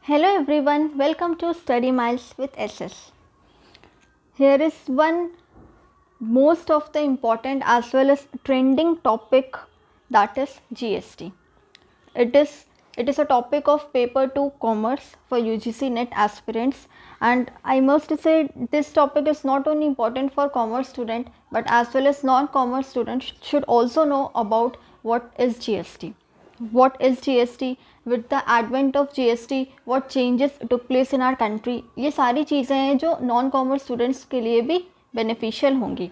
Hello everyone, welcome to Study Miles with SS. Here is one most of the important as well as trending topic, that is GST. It is a topic of paper 2 commerce for UGC NET aspirants, and I must say this topic is not only important for commerce student but as well as non-commerce students should also know about what is GST. What is GST? With the advent of GST, what changes took place in our country? ये सारी चीज़ें हैं जो non commerce students के लिए भी beneficial होंगी.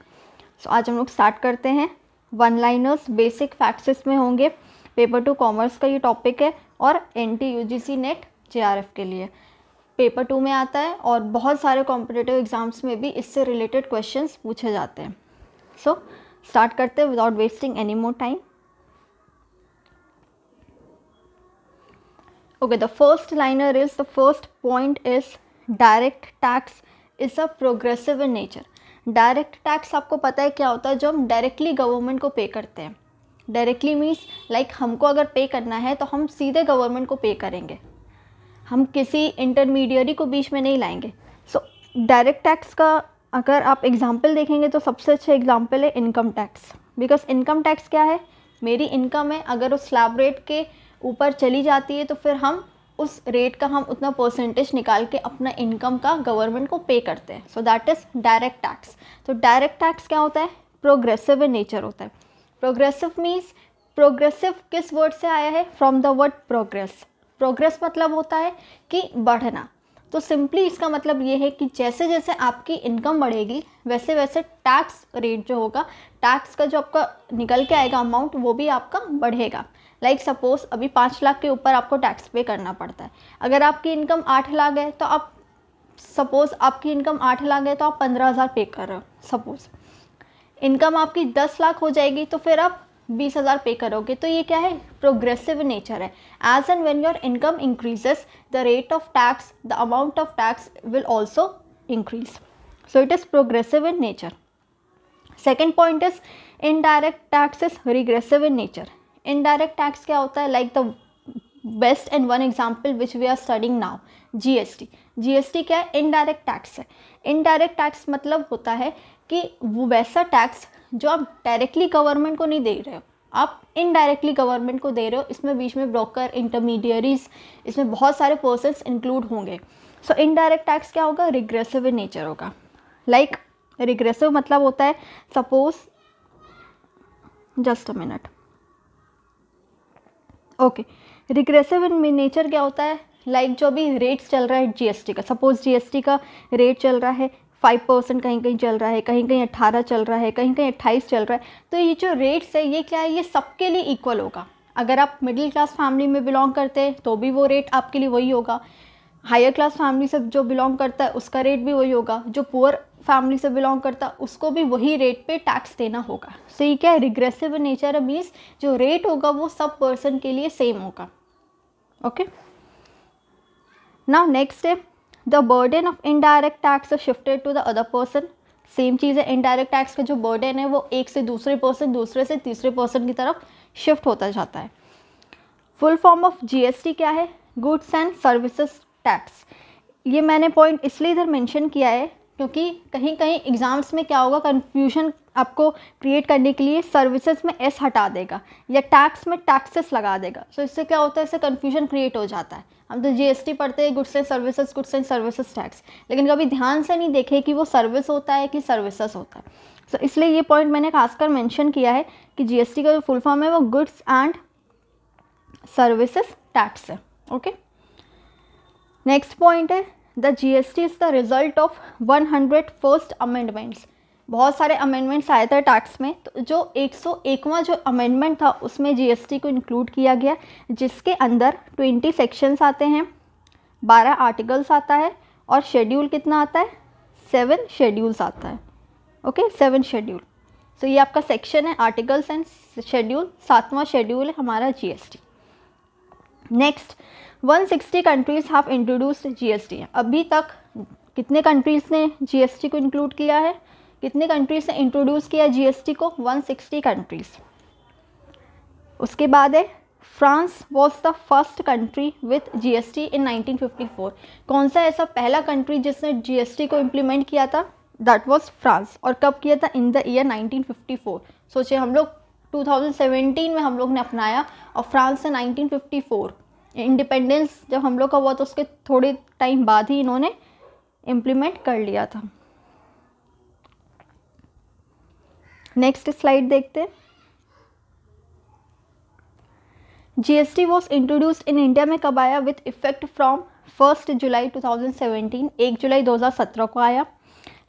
सो आज हम लोग स्टार्ट करते हैं. वन लाइनर्स बेसिक फैक्ट्स इसमें होंगे. पेपर 2 कॉमर्स का ये टॉपिक है और NT/UGC NET JRF के लिए पेपर 2 में आता है और बहुत सारे कॉम्पिटिटिव एग्जाम्स में भी इससे रिलेटेड क्वेश्चंस पूछे जाते हैं. सो स्टार्ट करते हैं without wasting any more time. Okay, the first point is direct tax is a progressive in nature. Direct tax आपको पता है क्या होता है? जो हम डायरेक्टली गवर्नमेंट को पे करते हैं. डायरेक्टली मीन्स लाइक हमको अगर पे करना है तो हम सीधे गवर्नमेंट को पे करेंगे, हम किसी इंटरमीडियरी को बीच में नहीं लाएंगे. सो डायरेक्ट टैक्स का अगर आप एग्जांपल देखेंगे तो सबसे अच्छा एग्जांपल है income tax. Because income tax क्या है? मेरी इनकम है, अगर उस स्लैब रेट के ऊपर चली जाती है तो फिर हम उस रेट का हम उतना परसेंटेज निकाल के अपना इनकम का गवर्नमेंट को पे करते हैं. So that is direct tax. तो डायरेक्ट टैक्स क्या होता है? प्रोग्रेसिव इन नेचर होता है. प्रोग्रेसिव मीन्स, प्रोग्रेसिव किस वर्ड से आया है? From the word progress. Progress मतलब होता है कि बढ़ना. तो सिंपली इसका मतलब ये है कि जैसे जैसे आपकी इनकम बढ़ेगी वैसे वैसे टैक्स रेट जो होगा, टैक्स का जो आपका निकल के आएगा अमाउंट, वो भी आपका बढ़ेगा. लाइक सपोज अभी 5 लाख के ऊपर आपको टैक्स पे करना पड़ता है. अगर आपकी इनकम 8 लाख है तो आप सपोज आपकी इनकम 8 लाख है तो आप 15,000 पे कर रहे हो. सपोज इनकम आपकी 10 लाख हो जाएगी तो फिर आप 20,000 पे करोगे. तो ये क्या है? प्रोग्रेसिव नेचर है. As and when your income increases the rate of tax, the amount of tax will also increase. So it is progressive in nature. Second point is indirect tax is regressive in nature. Indirect tax क्या होता है? Like the best and one example which we are studying now, GST. GST क्या है? Indirect tax है. Indirect tax मतलब होता है कि वो वैसा टैक्स जो आप डायरेक्टली गवर्नमेंट को नहीं दे रहे हो, आप इनडायरेक्टली गवर्नमेंट को दे रहे हो. इसमें बीच में ब्रोकर, इंटरमीडियरीज, इसमें बहुत सारे पर्सन्स इंक्लूड होंगे. सो इनडायरेक्ट टैक्स क्या होगा? रिग्रेसिव इन नेचर होगा. लाइक रिग्रेसिव मतलब होता है, suppose just a minute. Okay, regressive in nature क्या होता है? लाइक जो भी रेट्स चल रहा है GST का, सपोज GST का रेट चल रहा है 5%, कहीं कहीं चल रहा है, कहीं कहीं 18 चल रहा है, कहीं कहीं 28 चल रहा है. तो ये जो रेट्स है ये क्या है? ये सबके लिए इक्वल होगा. अगर आप मिडिल क्लास फैमिली में बिलोंग करते हैं तो भी वो रेट आपके लिए वही होगा. हायर क्लास फैमिली से जो बिलोंग करता है उसका रेट भी वही होगा. जो पुअर फैमिली से बिलोंग करता है उसको भी वही रेट पे टैक्स देना होगा. सो ये क्या है? रिग्रेसिव नेचर मीन्स जो रेट होगा वो सब पर्सन के लिए सेम होगा. ओके, नाउ नेक्स्ट है the burden of indirect tax is shifted to the other person. Same चीज़ है, इनडायरेक्ट टैक्स का जो बर्डन है वो एक से दूसरे पर्सन, दूसरे से तीसरे पर्सन की तरफ शिफ्ट होता जाता है. फुल फॉर्म ऑफ GST क्या है? Goods and services tax. ये मैंने पॉइंट इसलिए इधर मेंशन किया है क्योंकि कहीं कहीं एग्जाम्स में क्या होगा, कन्फ्यूजन आपको क्रिएट करने के लिए सर्विसेज में S हटा देगा या टैक्स में टैक्सेस लगा देगा. सो इससे क्या होता है? इससे कन्फ्यूजन क्रिएट हो जाता है. हम तो GST पढ़ते हैं, गुड्स एंड सर्विसेज टैक्स, लेकिन कभी ध्यान से नहीं देखे कि वो सर्विस होता है कि सर्विसेज होता है. सो इसलिए ये पॉइंट मैंने खासकर मेंशन किया है कि GST का जो फुल फॉर्म है वो गुड्स एंड सर्विसेज टैक्स है. ओके, नेक्स्ट पॉइंट है the GST is the result of 101st amendments. बहुत सारे अमेंडमेंट्स आए थे टैक्स में, तो जो 101वां जो अमेंडमेंट था उसमें GST को इंक्लूड किया गया, जिसके अंदर 20 सेक्शंस आते हैं, 12 आर्टिकल्स आता है और शेड्यूल कितना आता है? 7 शेड्यूल्स आता है. Okay, 7 schedule. सो ये आपका सेक्शन है, आर्टिकल्स एंड शेड्यूल. 7वां शेड्यूल है हमारा GST. Next, 160 countries have introduced GST. अभी तक कितने कंट्रीज़ ने GST को इंक्लूड किया है? कितने कंट्रीज़ ने इंट्रोड्यूस किया GST को? 160 कंट्रीज़. उसके बाद है France was the first country with GST in 1954। कौन सा ऐसा पहला कंट्री जिसने जीएसटी को इम्प्लीमेंट किया था? That was France. और कब किया था? इन द ईयर 1954। सोचिए, हम लोग 2017 में हम लोग ने अपनाया और फ्रांस ने 1954, इंडिपेंडेंस जब हम लोग का हुआ तो उसके थोड़े टाइम बाद ही इन्होंने इम्प्लीमेंट कर लिया था। नेक्स्ट स्लाइड देखते हैं। GST was introduced in India में कब आया? विथ इफेक्ट फ्रॉम 1 जुलाई 2017, 1 जुलाई 2017 को आया।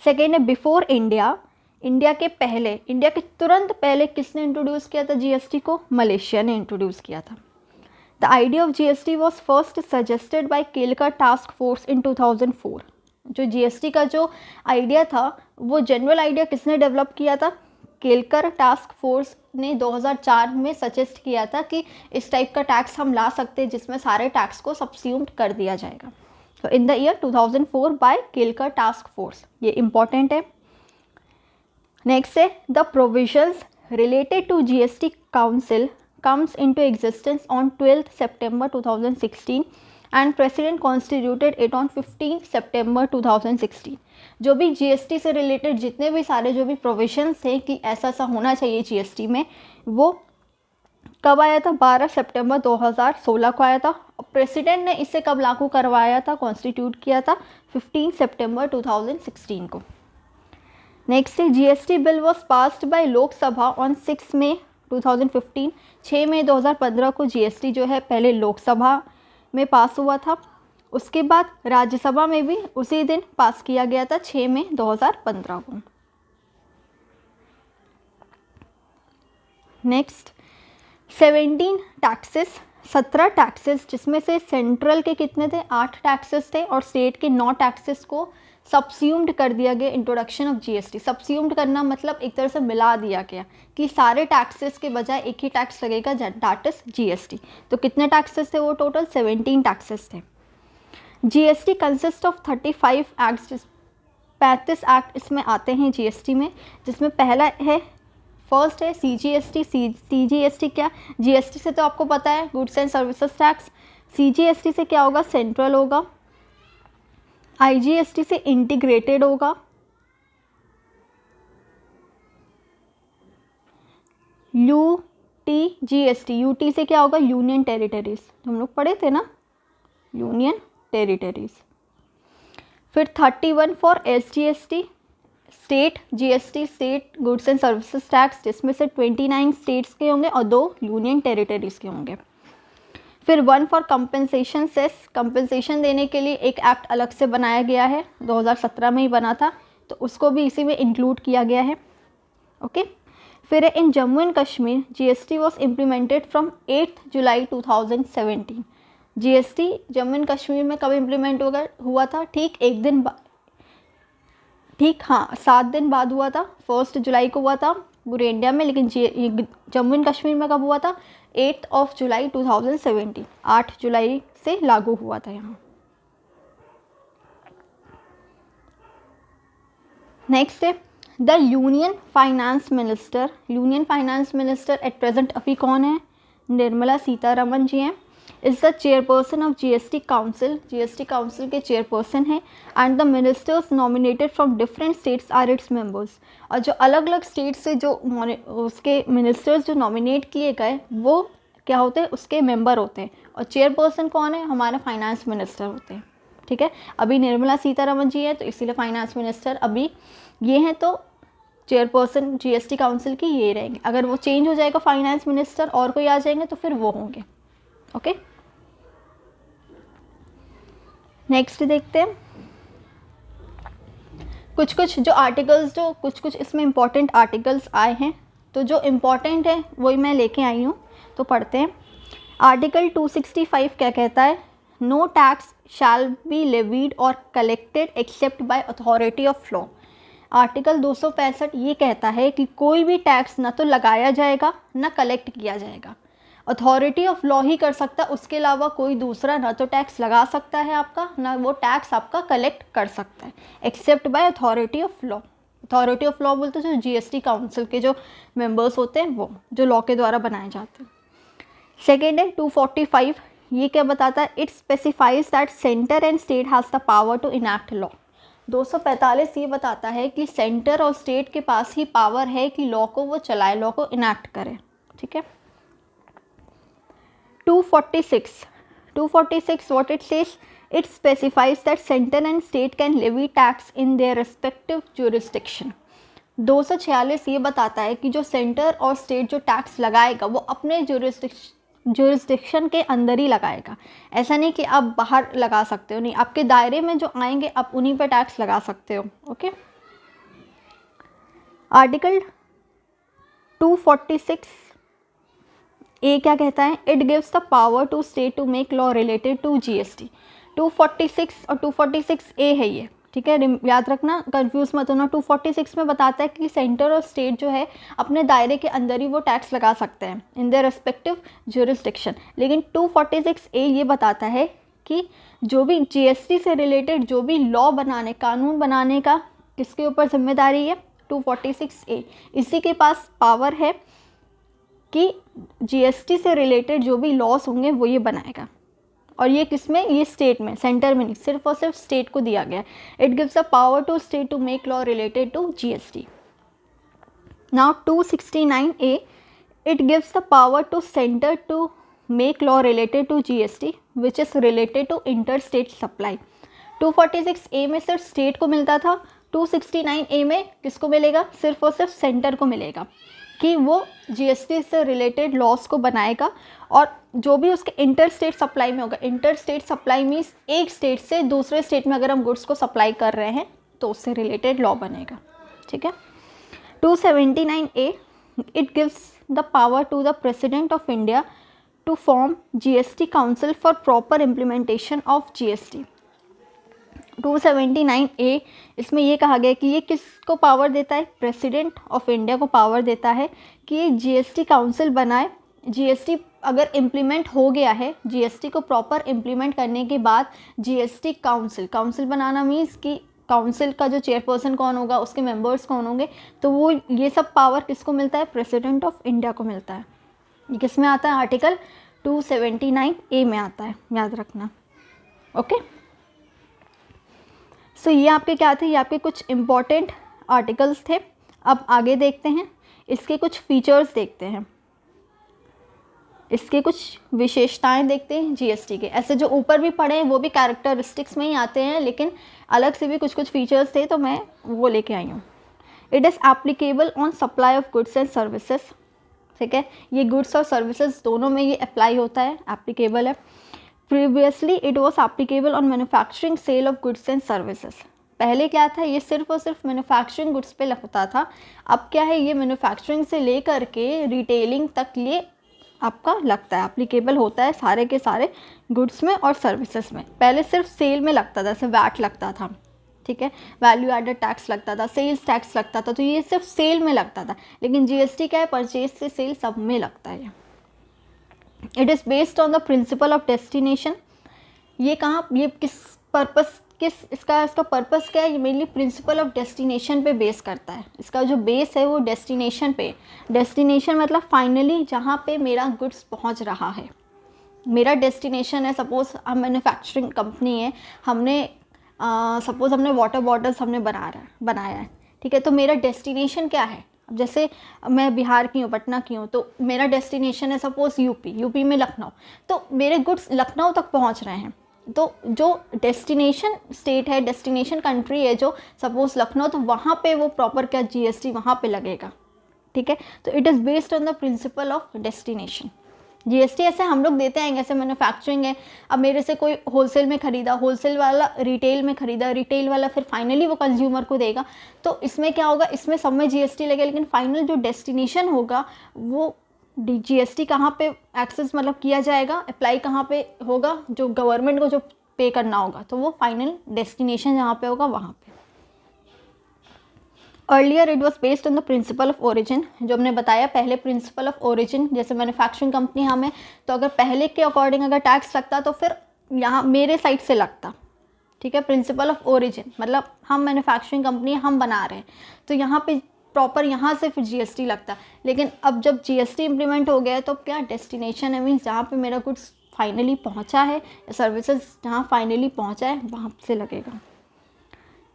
सेकेंड है बिफोर इंडिया, इंडिया के पहले, इंडिया के तुरंत पहले किसने इंट्रोड्यूस किया था जीएसटी को? मलेशिया ने इंट्रोड्यूस किया था। The idea of GST was first suggested by Kelkar task force in 2004। जो जीएसटी का जो आइडिया था वो जनरल आइडिया किसने डेवलप किया था? केलकर टास्क फोर्स ने 2004 में सजेस्ट किया था कि इस टाइप का टैक्स हम ला सकते हैं जिसमें सारे टैक्स को सब्स्यूम्ड कर दिया जाएगा। तो in the year 2004 by Kelkar task force, ये इंपॉर्टेंट है। नेक्स्ट है the provisions related to GST council comes into existence on 12th September 2016 and President constituted it on 15th September 2016। जो भी जीएसटी से रिलेटेड जितने भी सारे जो भी प्रोविजंस थे कि ऐसा ऐसा होना चाहिए जीएसटी में, वो कब आया था? 12 सितंबर 2016 को आया था। प्रेसिडेंट ने इसे कब लागू करवाया था, कॉन्स्टिट्यूट किया था? 15 सितंबर 2016 को। नेक्स्ट है GST bill was passed by Lok Sabha on 6 मई 2015। 6 मई 2015 को जीएसटी जो है पहले लोकसभा में पास हुआ था, उसके बाद राज्यसभा में भी उसी दिन पास किया गया था 6 मई 2015 को। नेक्स्ट 17 टैक्सेस, 17 टैक्सेस जिसमें से सेंट्रल के कितने थे? 8 टैक्सेस थे और स्टेट के 9 टैक्सेस को सब्स्यूम्ड कर दिया गया इंट्रोडक्शन ऑफ जीएसटी। सब्स्यूम्ड करना मतलब एक तरह से मिला दिया गया कि सारे टैक्सेस के बजाय एक ही टैक्स लगेगा, दैट इज जीएसटी। तो कितने टैक्सेस थे वो? टोटल 17 टैक्सेस थे। GST consist of 35 acts, 35 act इसमें आते हैं जीएसटी में, जिसमें पहला है, फर्स्ट है सीजीएसटी। सीजीएसटी क्या? जीएसटी से तो आपको पता है goods and services tax. CGST से क्या होगा? सेंट्रल होगा। आईजीएसटी से इंटीग्रेटेड होगा। यूटीजीएसटी, यूटी से क्या होगा? यूनियन टेरिटरीज, हम लोग पढ़े थे ना, यूनियन टेरिटरीज। फिर 31 for SGST, state GST, state goods and services tax, जिसमें से 29 स्टेट्स के होंगे और 2 यूनियन टेरिटरीज के होंगे। फिर 1 फॉर कंपनसेशन सेस, कंपनसेशन देने के लिए एक एक्ट अलग से बनाया गया है, 2017 में ही बना था, तो उसको भी इसी में इंक्लूड किया गया है। ओके। फिर in Jammu and Kashmir GST was implemented from 8 July 2017। GST Jammu and Kashmir में कब इम्प्लीमेंट हुआ था? ठीक एक दिन ठीक हाँ 7 दिन बाद हुआ था। 1 जुलाई को हुआ था पूरे इंडिया में, लेकिन जम्मू एंड कश्मीर में कब हुआ था? 8 जुलाई 2017, 8 जुलाई से लागू हुआ था यहाँ। नेक्स्ट है the union finance minister. Union finance minister at present अभी कौन है? निर्मला सीतारमन जी हैं। Is the chairperson of GST council, GST council के चेयरपर्सन है। And the ministers nominated from different states are its members. और जो अलग अलग स्टेट से जो उसके मिनिस्टर्स जो नॉमिनेट किए गए वो क्या होते हैं? उसके मेंबर होते हैं। और चेयरपर्सन कौन है? हमारे फाइनेंस मिनिस्टर होते हैं। ठीक है, अभी निर्मला सीतारमन जी है तो इसीलिए फाइनेंस मिनिस्टर अभी ये हैं, तो चेयरपर्सन जीएसटी काउंसिल की ये रहेंगे। अगर वो चेंज हो जाएगा फाइनेंस मिनिस्टर और कोई आ जाएंगे तो फिर वो होंगे। ओके, नेक्स्ट देखते हैं कुछ जो आर्टिकल्स, जो कुछ इसमें इंपॉर्टेंट आर्टिकल्स आए हैं, तो जो इम्पॉर्टेंट है वही मैं लेके आई हूँ, तो पढ़ते हैं। आर्टिकल 265 क्या कहता है? No tax shall be levied और collected except by authority of law. Article 265 ये कहता है कि कोई भी टैक्स ना तो लगाया जाएगा ना कलेक्ट किया जाएगा, अथॉरिटी ऑफ लॉ ही कर सकता है, उसके अलावा कोई दूसरा ना तो टैक्स लगा सकता है आपका, ना वो टैक्स आपका कलेक्ट कर सकता है, except by authority of law. Authority of law बोलते हैं जो जीएसटी काउंसिल के जो मेंबर्स होते हैं, वो जो लॉ के द्वारा बनाए जाते हैं। सेकेंड है 245, ये क्या बताता है? It specifies that centre and state has the power to enact law. 245 ये बताता है कि सेंटर और स्टेट के पास ही पावर है कि लॉ को वो चलाए, लॉ को इनैक्ट करे। ठीक है। 246 what it says, it specifies that center and state can levy tax in their respective jurisdiction। 246 ये बताता है कि जो सेंटर और स्टेट जो टैक्स लगाएगा वो अपने जुरिस्डिक्शन के अंदर ही लगाएगा। ऐसा नहीं कि आप बाहर लगा सकते हो, नहीं, आपके दायरे में जो आएंगे आप उन्हीं पे टैक्स लगा सकते हो। ओके। आर्टिकल 246 ए क्या कहता है? It gives the power to state to make law related to GST. 246 और 246 ए है ये। ठीक है, याद रखना, कंफ्यूज मत होना। 246 में बताता है कि सेंटर और स्टेट जो है अपने दायरे के अंदर ही वो टैक्स लगा सकते हैं इन देयर रेस्पेक्टिव जुरिस्डिक्शन। लेकिन 246 ए ये बताता है कि जो भी जीएसटी से रिलेटेड जो भी लॉ बनाने, कानून बनाने का किसके ऊपर जिम्मेदारी है? 246 ए। इसी के पास पावर है कि जीएसटी से रिलेटेड जो भी लॉस होंगे वो ये बनाएगा। और ये किस में? ये स्टेट में, सेंटर में नहीं, सिर्फ और सिर्फ स्टेट को दिया गया है। It gives a power to state to make law related to GST. Now 269 A, it gives the power to centre to make law related to GST which is related to inter state supply. 246 A में सिर्फ state को मिलता था, 269 ए में किसको मिलेगा? सिर्फ और सिर्फ सेंटर को मिलेगा कि वो जीएसटी से रिलेटेड लॉस को बनाएगा और जो भी उसके इंटर स्टेट सप्लाई में होगा। इंटर स्टेट सप्लाई मीन्स एक स्टेट से दूसरे स्टेट में अगर हम गुड्स को सप्लाई कर रहे हैं तो उससे रिलेटेड लॉ बनेगा। ठीक है। 279 A, it gives the power to the president of India to form GST council for proper implementation of GST. 279 A, इसमें ये कहा गया कि ये किसको पावर देता है? प्रेसिडेंट ऑफ इंडिया को पावर देता है कि ये जीएसटी काउंसिल बनाए। जीएसटी अगर इम्प्लीमेंट हो गया है, जीएसटी को प्रॉपर इम्प्लीमेंट करने के बाद जीएसटी काउंसिल बनाना मीन्स कि काउंसिल का जो चेयरपर्सन कौन होगा, उसके मेंबर्स कौन होंगे, तो वो ये सब पावर किसको मिलता है? प्रेसिडेंट ऑफ इंडिया को मिलता है। ये किस में आता है? आर्टिकल 279 ए में आता है, याद रखना। ओके। सो ये आपके क्या थे? ये आपके कुछ इम्पॉर्टेंट आर्टिकल्स थे। अब आगे देखते हैं, इसके कुछ फीचर्स देखते हैं, इसके कुछ विशेषताएं देखते हैं जीएसटी के। ऐसे जो ऊपर भी पढ़े हैं वो भी कैरेक्टरिस्टिक्स में ही आते हैं, लेकिन अलग से भी कुछ कुछ फीचर्स थे तो मैं वो लेके आई हूँ। It is applicable on supply of goods and services. ठीक है, ये गुड्स और सर्विसेज दोनों में ये अप्लाई होता है, एप्लीकेबल है। Previously it was applicable on manufacturing sale of goods and services. पहले क्या था? ये सिर्फ और सिर्फ मैन्युफैक्चरिंग गुड्स पे लगता था। अब क्या है? ये मैन्युफैक्चरिंग से लेकर के रिटेलिंग तक ये आपका लगता है, एप्लीकेबल होता है सारे के सारे गुड्स में और सर्विसेज में। पहले सिर्फ सेल में लगता था, जैसे वैट लगता था, ठीक है, वैल्यू एडेड टैक्स लगता था, सेल्स टैक्स लगता था, तो ये सिर्फ सेल में लगता था। लेकिन जीएसटी क्या है? परचेज से सेल सब में लगता है। It is based on the principle of destination. ये कहाँ, ये किस पर्पस, इसका पर्पस क्या है? ये मेनली प्रिंसिपल ऑफ डेस्टिनेशन पे बेस करता है। इसका जो बेस है वो डेस्टिनेशन पे। डेस्टिनेशन मतलब फाइनली जहाँ पे मेरा गुड्स पहुँच रहा है, मेरा डेस्टिनेशन है। सपोज़ हम मैन्युफैक्चरिंग कंपनी है, हमने सपोज़ हमने वाटर बॉटल्स हमने बनाया है, ठीक है, तो मेरा डेस्टिनेशन क्या है? अब जैसे मैं बिहार की हूँ, पटना की हूँ, तो मेरा डेस्टिनेशन है सपोज़ यूपी में लखनऊ, तो मेरे गुड्स लखनऊ तक पहुँच रहे हैं। तो जो डेस्टिनेशन स्टेट है, डेस्टिनेशन कंट्री है जो सपोज़ लखनऊ, तो वहाँ पे वो प्रॉपर क्या जीएसटी वहाँ पे लगेगा। ठीक है, तो it is based on the principle of destination. GST ऐसे हम लोग देते हैं, ऐसे मैन्युफैक्चरिंग है, अब मेरे से कोई होलसेल में ख़रीदा, होलसेल वाला रिटेल में ख़रीदा, रिटेल वाला फिर फाइनली वो कंज्यूमर को देगा, तो इसमें क्या होगा? इसमें सब में जीएसटी लगेगा, लेकिन फाइनल जो डेस्टिनेशन होगा वो जीएसटी कहाँ पे एक्सेस मतलब किया जाएगा, अप्लाई कहाँ पे होगा? जो गवर्नमेंट को जो पे करना होगा, तो वो फाइनल डेस्टिनेशन जहाँ पे होगा वहाँ पे। Earlier it was based on the principle of origin. जो हमने बताया पहले, प्रिंसिपल ऑफ ओरिजिन, जैसे मैन्युफैक्चरिंग कंपनी हमें, तो अगर पहले के अकॉर्डिंग अगर टैक्स लगता तो फिर यहाँ मेरे साइड से लगता। ठीक है, प्रिंसिपल ऑफ ओरिजिन मतलब हम मैन्युफैक्चरिंग कंपनी हम बना रहे हैं, तो यहाँ पे प्रॉपर यहाँ से फिर जीएसटी लगता है। लेकिन अब जब जीएसटी इम्प्लीमेंट हो गया है तो क्या डेस्टिनेशन है, मीन्स जहाँ पे मेरा गुड्स फाइनली पहुँचा है, सर्विसेज जहाँ फाइनली पहुँचा है वहाँ से लगेगा।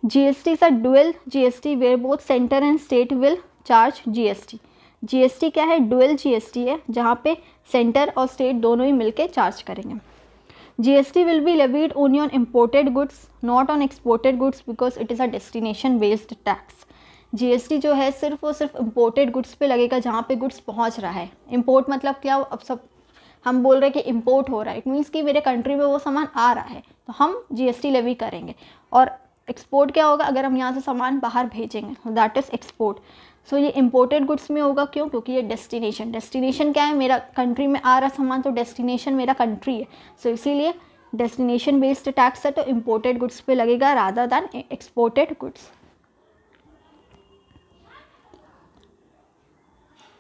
GST is a dual GST where both centre and state will charge GST. GST क्या है, डुअल जीएसटी है जहाँ पे सेंटर और स्टेट दोनों ही मिलके चार्ज करेंगे। GST will be levied only on imported goods not on exported goods because it is a destination based tax. GST जो है सिर्फ और सिर्फ इम्पोर्टेड गुड्स पे लगेगा जहाँ पे गुड्स पहुँच रहा है। इम्पोर्ट मतलब क्या, अब सब हम बोल रहे हैं कि इम्पोर्ट हो रहा है, इट मीन्स कि मेरे कंट्री में वो सामान आ रहा है तो हम जीएसटी लेवी करेंगे। और एक्सपोर्ट क्या होगा, अगर हम यहाँ से सामान बाहर भेजेंगे दैट इज़ एक्सपोर्ट। सो ये इम्पोर्टेड गुड्स में होगा, क्यों, क्योंकि ये डेस्टिनेशन क्या है, मेरा कंट्री में आ रहा सामान, तो डेस्टिनेशन मेरा कंट्री है। सो इसीलिए डेस्टिनेशन बेस्ड टैक्स है तो इम्पोर्टेड गुड्स पे लगेगा rather than exported goods.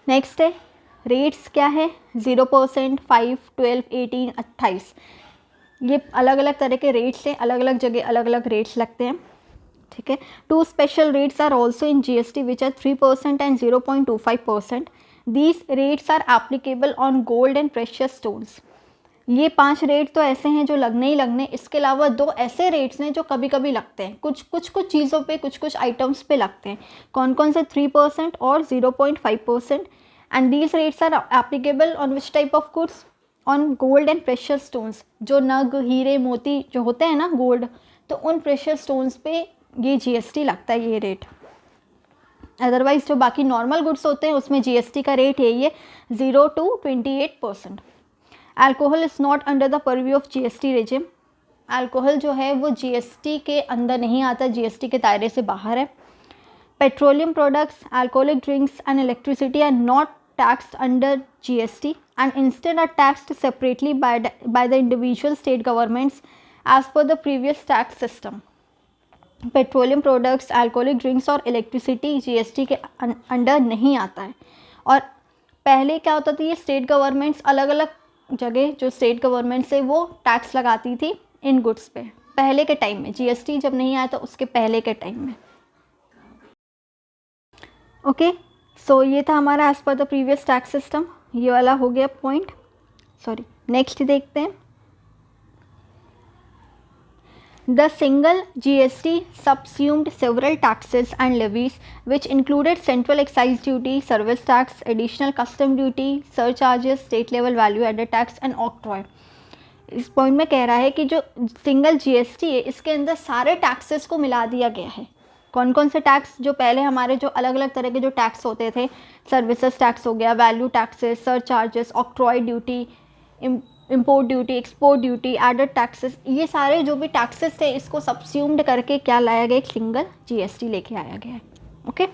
Next है रेट्स क्या है, 0%, 5, 12, 18, 28। ये अलग अलग तरह के रेट्स हैं, अलग अलग जगह अलग अलग रेट्स लगते हैं, ठीक है। 2 special rates are also in GST which are 3% and 0.25%। These rates are applicable on gold and precious stones. ये 5 रेट तो ऐसे हैं जो लगने ही लगने, इसके अलावा 2 ऐसे रेट्स हैं जो कभी कभी लगते हैं, कुछ चीज़ों पे, कुछ आइटम्स पे लगते हैं। कौन कौन से, 3% और 0.5%। And these rates are applicable on which type of goods, on gold and precious stones. जो नग, हीरे, मोती जो होते हैं ना गोल्ड, तो उन प्रेशियस स्टोन्स पे ये जीएसटी लगता है, ये रेट। अदरवाइज जो बाकी नॉर्मल गुड्स होते हैं उसमें जीएसटी का रेट यही है, 0 to 28%। Alcohol is not under the purview of GST regime. Alcohol जो है वो जीएसटी के अंदर नहीं आता, जीएसटी के दायरे से बाहर है। Petroleum products, alcoholic drinks and electricity are not taxed under GST and instead are taxed separately by the individual state governments as per the previous tax system. Petroleum products, alcoholic drinks और electricity GST के under नहीं आता है। और पहले क्या होता था, ये स्टेट गवर्नमेंट्स अलग अलग जगह जो स्टेट गवर्नमेंट्स है वो टैक्स लगाती थी इन गुड्स पे, पहले के टाइम में, जीएसटी जब नहीं आया तो उसके पहले के टाइम में। ओके, सो ये था हमारा as per the previous tax system, ये वाला हो गया पॉइंट। सॉरी, नेक्स्ट देखते हैं। The single GST subsumed several taxes and levies which included central excise duty, service tax, additional custom duty, surcharges, state level value added tax and octroi। इस point में कह रहा है कि जो सिंगल जीएसटी है इसके अंदर सारे टैक्सेस को मिला दिया गया है। कौन कौन से टैक्स, जो पहले हमारे जो अलग अलग तरह के जो टैक्स होते थे, सर्विसेज टैक्स हो गया, value taxes, surcharges, octroi duty, import duty, export duty, added taxes, ये सारे जो भी टैक्सेस थे इसको सबस्यूम्ड करके क्या लाया गया, एक सिंगल जीएसटी लेके आया गया है। ओके,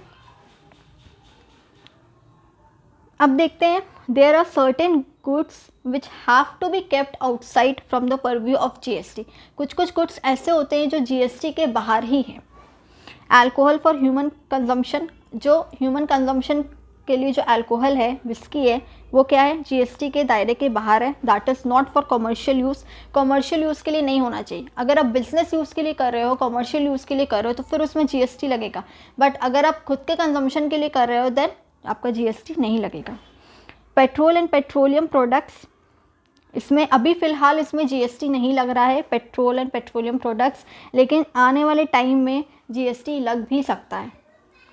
अब देखते हैं, there are certain goods which have to be kept outside from the purview of GST. कुछ गुड्स ऐसे होते हैं जो जीएसटी के बाहर ही हैं। अल्कोहल फॉर ह्यूमन कंजम्पशन, जो ह्यूमन कंजम्पशन के लिए जो अल्कोहल है, विस्की है, वो क्या है, जीएसटी के दायरे के बाहर है। That is not for commercial use. Commercial use के लिए नहीं होना चाहिए। अगर आप बिजनेस यूज़ के लिए कर रहे हो, कमर्शियल यूज़ के लिए कर रहे हो तो फिर उसमें जीएसटी लगेगा, बट अगर आप खुद के कंजम्पशन के लिए कर रहे हो देन आपका जीएसटी नहीं लगेगा। पेट्रोल एंड पेट्रोलियम प्रोडक्ट्स, इसमें अभी फ़िलहाल इसमें जीएसटी नहीं लग रहा है, पेट्रोल एंड पेट्रोलियम प्रोडक्ट्स, लेकिन आने वाले टाइम में जीएसटी लग भी सकता है।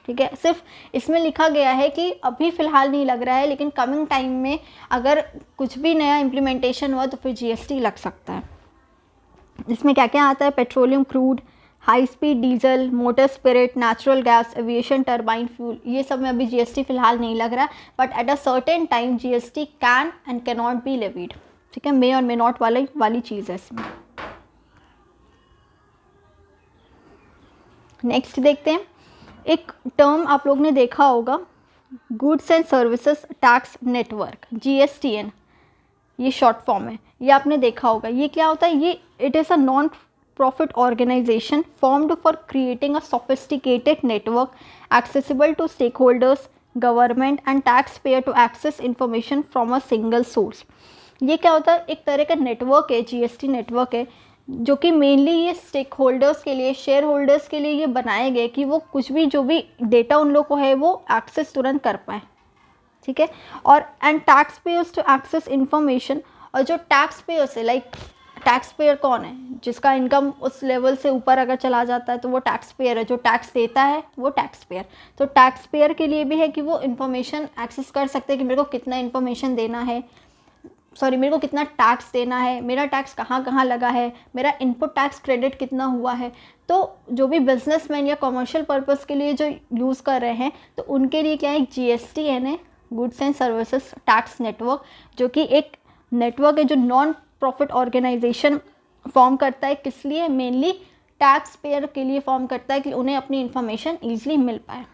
ठीक है, सिर्फ इसमें लिखा गया है कि अभी फ़िलहाल नहीं लग रहा है, लेकिन कमिंग टाइम में अगर कुछ भी नया इम्प्लीमेंटेशन हुआ तो फिर जीएसटी लग सकता है। इसमें क्या क्या आता है, petroleum crude, high speed diesel, motor spirit, natural gas, aviation turbine fuel, ये सब में अभी जीएसटी फ़िलहाल नहीं लग रहा, but at a certain time GST can and can not be levied. ठीक है, मे और मे नॉट वाली चीज़ है इसमें। नेक्स्ट देखते हैं, एक टर्म आप लोग ने देखा होगा, goods and services tax network, GSTN, ये शॉर्ट फॉर्म है, ये आपने देखा होगा। ये क्या होता है, ये it is a non profit organization formed for creating a sophisticated network accessible to stakeholders, government and taxpayer to access information from a single source। ये क्या होता है, एक तरह का नेटवर्क है, जीएसटी नेटवर्क है, जो कि मेनली ये स्टेक होल्डर्स के लिए, शेयर होल्डर्स के लिए ये बनाए गए कि वो कुछ भी जो भी डेटा उन लोग को है वो एक्सेस तुरंत कर पाए, ठीक है। और and tax payers to access information, और जो टैक्स पेयर्स है, लाइक टैक्स पेयर कौन है, जिसका इनकम उस लेवल से ऊपर अगर चला जाता है तो वो टैक्स पेयर है, जो टैक्स देता है वो टैक्स पेयर। तो टैक्स पेयर के लिए भी है कि वो इन्फॉर्मेशन एक्सेस कर सकते हैं कि मेरे को कितना इन्फॉर्मेशन देना है, मेरे को कितना टैक्स देना है, मेरा टैक्स कहाँ कहाँ लगा है, मेरा इनपुट टैक्स क्रेडिट कितना हुआ है। तो जो भी बिजनेसमैन या कमर्शियल पर्पस के लिए जो यूज़ कर रहे हैं तो उनके लिए क्या है, एक GST यानी goods and services tax network, जो कि एक नेटवर्क है जो नॉन प्रॉफिट ऑर्गेनाइजेशन फॉर्म करता है। किस लिए? मेनली टैक्स पेयर के लिए फॉर्म करता है कि उन्हें अपनी इंफॉर्मेशन ईजिली मिल पाए।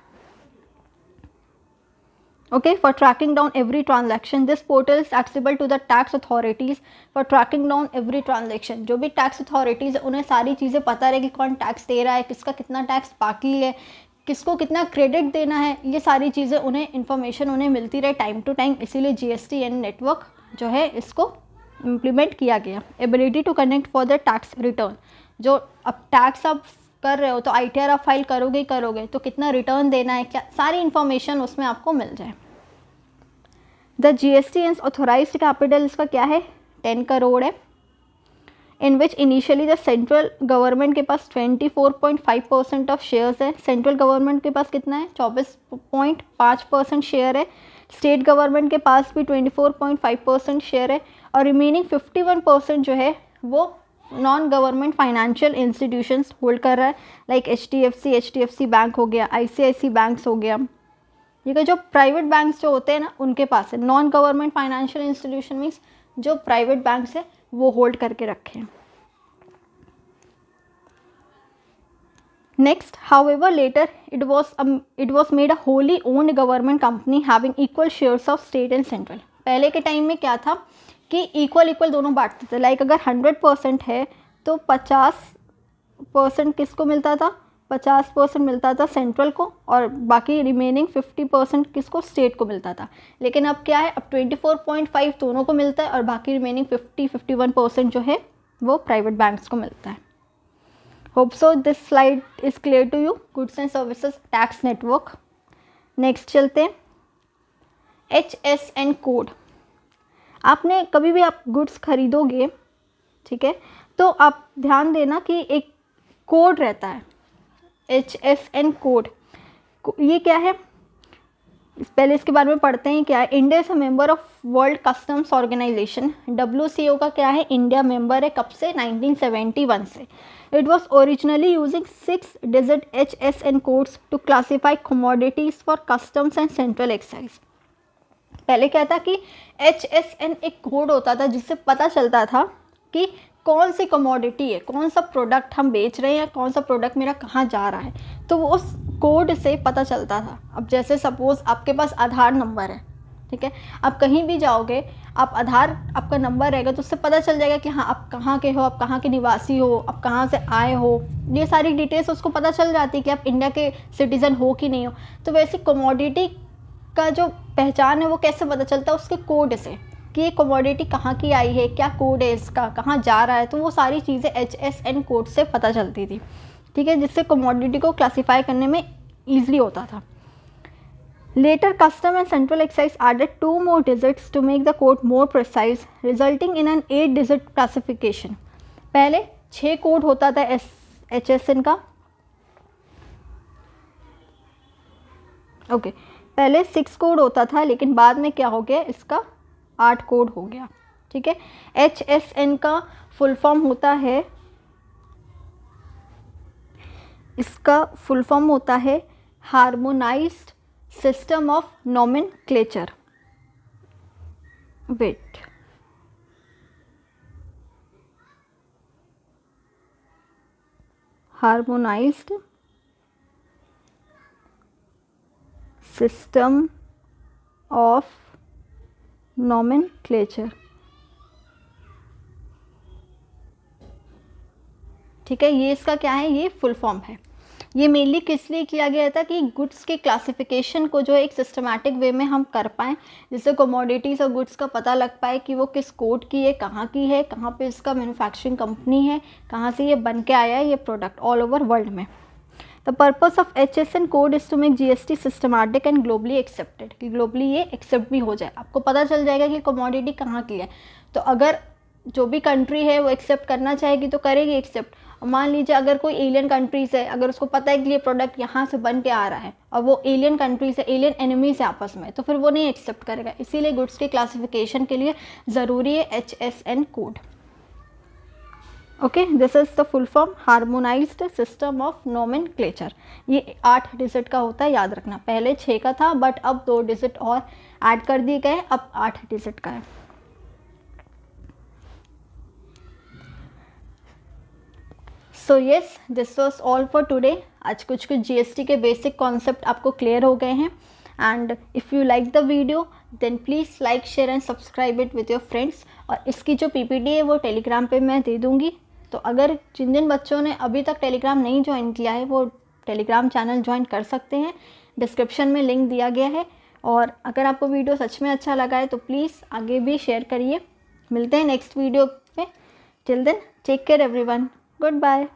Okay, for tracking down every transaction, this portal is accessible to the tax authorities for tracking down every transaction. जो भी टैक्स अथॉरिटीज़ है उन्हें सारी चीज़ें पता रहे कि कौन टैक्स दे रहा है, किसका कितना टैक्स बाकी है, किसको कितना क्रेडिट देना है, ये सारी चीज़ें उन्हें इन्फॉर्मेशन उन्हें मिलती रहे टाइम टू टाइम। इसीलिए GSTN नेटवर्क जो है इसको इम्प्लीमेंट किया गया। Ability to connect for the tax return, जो अब टैक्स आप कर रहे हो तो ITR आप फाइल करोगे ही करोगे, तो कितना रिटर्न देना है, क्या सारी इन्फॉर्मेशन उसमें आपको मिल जाए। द GSTN's ऑथोराइज्ड कैपिटल इसका क्या है, 10 करोड़ है। इन विच इनिशियली द सेंट्रल गवर्नमेंट के पास 24.5% ऑफ शेयर्स है। सेंट्रल गवर्नमेंट के पास कितना है, 24.5% शेयर है। स्टेट गवर्नमेंट के पास भी 24.5% शेयर है, और रिमेनिंग 51% जो है वो non government financial institutions hold कर रहा है, लाइक HDFC बैंक हो गया, ICICI बैंक्स हो गया। ठीक है, जो प्राइवेट बैंक्स जो होते हैं ना उनके पास है। Non government financial institution means जो प्राइवेट बैंक्स है वो होल्ड करके रखे हैं। Next, however later it was made a wholly owned government company having equal shares of state and central. पहले के टाइम में क्या था कि इक्वल दोनों बांटते थे, लाइक अगर 100% है तो 50% किसको मिलता था, 50% मिलता था सेंट्रल को, और बाकी रिमेनिंग 50% किसको, स्टेट को मिलता था। लेकिन अब क्या है, अब 24.5 दोनों को मिलता है, और बाकी रिमेनिंग 51% जो है वो प्राइवेट बैंक्स को मिलता है। Hope so this slide is clear to you. Goods and services tax network. Next चलते हैं, HSN कोड। आपने कभी भी आप गुड्स खरीदोगे, ठीक है, तो आप ध्यान देना कि एक कोड रहता है, HSN कोड। ये क्या है, पहले इसके बारे में पढ़ते हैं। क्या है, India is a member of world customs organisation. WCO का क्या है, इंडिया मेंबर है। कब से, 1971 से। It was originally using 6 digit HSN codes to classify commodities for customs and central excise. पहले क्या था कि HSN एक कोड होता था जिससे पता चलता था कि कौन सी कमोडिटी है, कौन सा प्रोडक्ट हम बेच रहे हैं, कौन सा प्रोडक्ट मेरा कहाँ जा रहा है, तो वो उस कोड से पता चलता था। अब जैसे सपोज़ आपके पास आधार नंबर है, ठीक है, आप कहीं भी जाओगे, आप आधार आपका नंबर रहेगा तो उससे पता चल जाएगा कि हाँ आप कहाँ के हो, आप कहाँ के निवासी हो, आप कहाँ से आए हो, ये सारी डिटेल्स उसको पता चल जाती है कि आप इंडिया के सिटीज़न हो कि नहीं हो। तो वैसे कमोडिटी का जो पहचान है वो कैसे पता चलता है, उसके कोड से, कि ये कमोडिटी कहाँ की आई है, क्या कोड है इसका, कहाँ जा रहा है, तो वो सारी चीज़ें HSN कोड से पता चलती थी, ठीक है, जिससे कमोडिटी को क्लासीफाई करने में ईजिली होता था। Later custom and central excise added 2 more digits to make the code more precise, resulting in an 8 digit classification। पहले 6 कोड होता था HSN का, ओके, पहले 6 कोड होता था, लेकिन बाद में क्या हो गया, इसका 8 कोड हो गया, ठीक है। HSN का फुल फॉर्म होता है, इसका फुल फॉर्म होता है harmonised system of nomenclature. Wait, harmonised system of nomenclature, ठीक है, ये इसका क्या है, ये फुल फॉर्म है। ये मेनली किस लिए किया गया था कि गुड्स के क्लासिफिकेशन को जो है एक सिस्टमैटिक वे में हम कर पाएँ, जिससे कमोडिटीज़ और गुड्स का पता लग पाए कि वो किस कोड की है, कहाँ पे इसका मैन्युफैक्चरिंग कंपनी है, कहाँ से ये बन के आया है ये प्रोडक्ट ऑल ओवर वर्ल्ड में। The purpose of HSN code is to make GST systematic and globally accepted, कि ग्लोबली ये एक्सेप्ट भी हो जाए, आपको पता चल जाएगा कि कमोडिटी कहाँ की है। तो अगर जो भी कंट्री है वो एक्सेप्ट करना चाहेगी तो करेगी एक्सेप्ट। और मान लीजिए अगर कोई एलियन कंट्रीज़ है, अगर उसको पता है कि ये प्रोडक्ट यहाँ से बन के आ रहा है और वो एलियन कंट्रीज़ है, एलियन एनिमीज़ है आपस में, तो फिर वो नहीं एक्सेप्ट करेगा। इसीलिए गुड्स के क्लासिफिकेशन के लिए ज़रूरी है HSN code. Okay, this is the full form harmonised system of nomenclature. ये 8 डिजिट का होता है, याद रखना। पहले 6 का था बट अब 2 डिजिट और ऐड कर दिए गए, अब 8 डिजिट का है। So yes, this was all for today. आज कुछ GST के बेसिक कॉन्सेप्ट आपको क्लियर हो गए हैं। And if you like the video then please like, share and subscribe it with your friends. और इसकी जो PPT है वो टेलीग्राम पे मैं दे दूँगी, तो अगर जिन बच्चों ने अभी तक टेलीग्राम नहीं ज्वाइन किया है वो टेलीग्राम चैनल ज्वाइन कर सकते हैं। डिस्क्रिप्शन में लिंक दिया गया है। और अगर आपको वीडियो सच में अच्छा लगा है तो प्लीज़ आगे भी शेयर करिए। मिलते हैं नेक्स्ट वीडियो पे। Till then take care everyone, good bye.